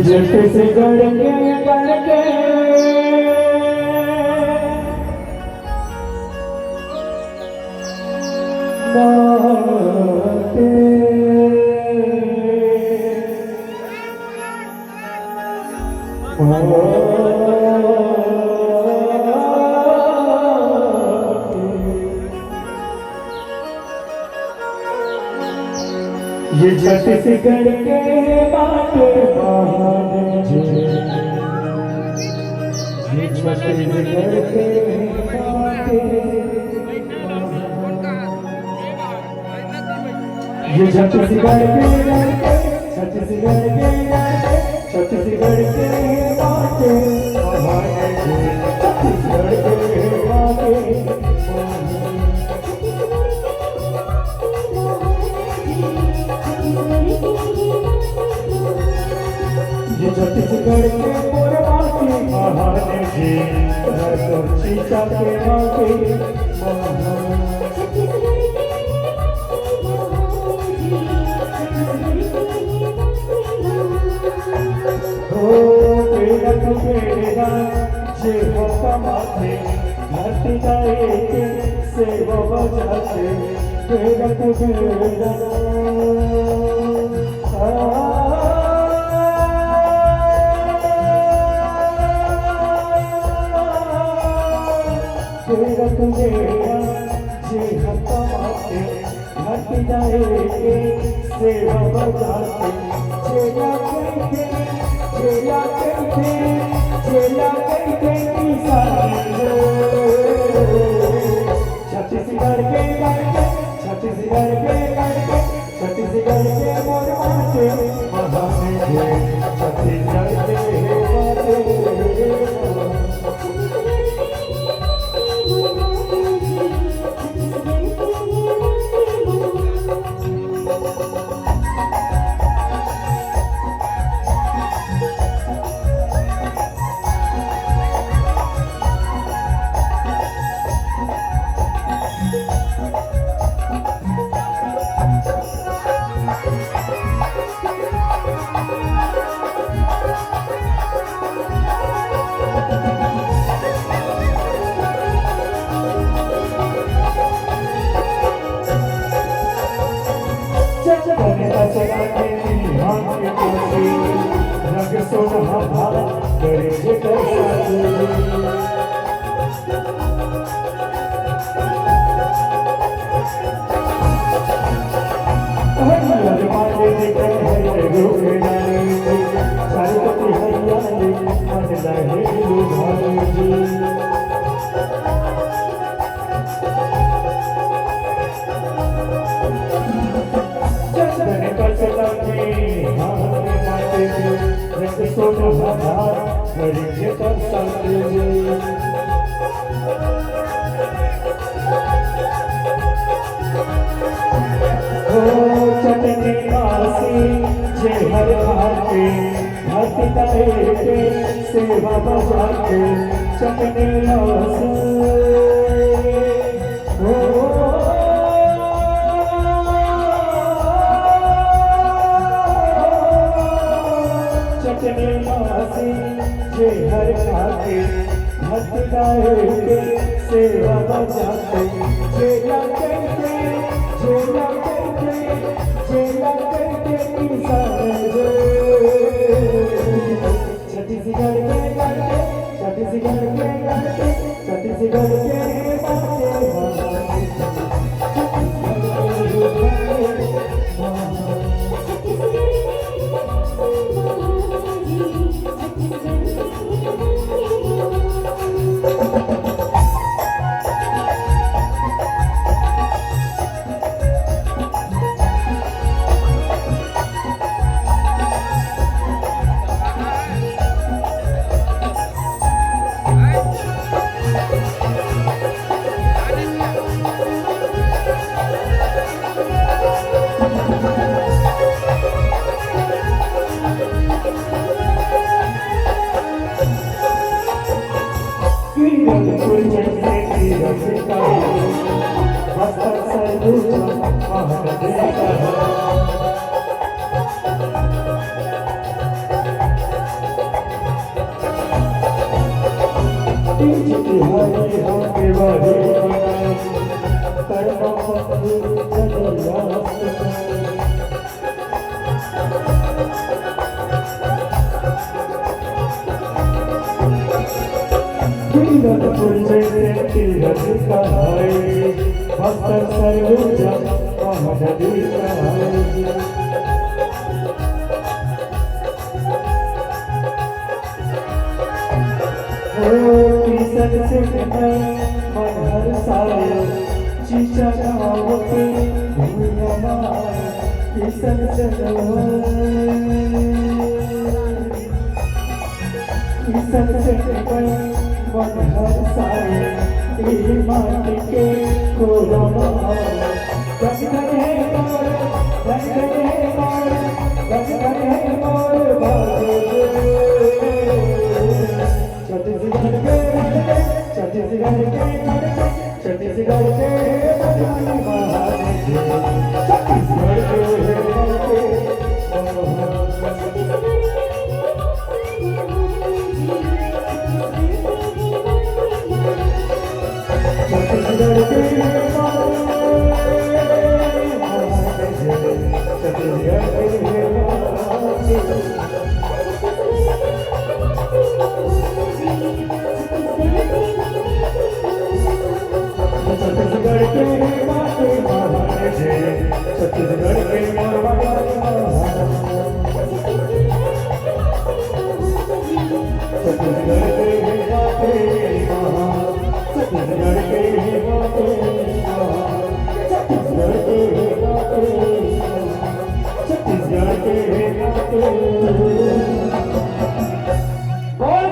झट से गड़के गड़के बाटे ये झट से गड़के बाटे बाटे ये झट से गड़के बाटे ये झट से गड़के झट से गड़के झट से गड़के बाटे झट से गड़के बाटे ये छत्तीसगढ़ के पुरवासी महाने जी शीशा के वासी हो तेरा तेरा जे हो कमाते धरती का एक से वो बजाते तेरा तेरा तेरा तुझेरा जे हत्ता माते हट जाएगे सेवा बजाते चेला कहते किसानी छत्तीसगढ़ के लड़के छत्तीसगढ़ के लड़के छत्तीसगढ़ के मोर माते महाने जे छत्तीसगढ़ के माते रंग सोना भारत करे चटनी काशी जे हर खाते भक्ति के सेवा बजाते चटनी काशी चटनी काशी जे हर खाते भक्ति के सेवा बजाते चेला कहते चेला कहते चेला कहते किसान छत्तीसगढ़ के लड़के छत्तीसगढ़ के लड़के छत्तीसगढ़ के हरे होके वाहे करना छत्तीसगढ़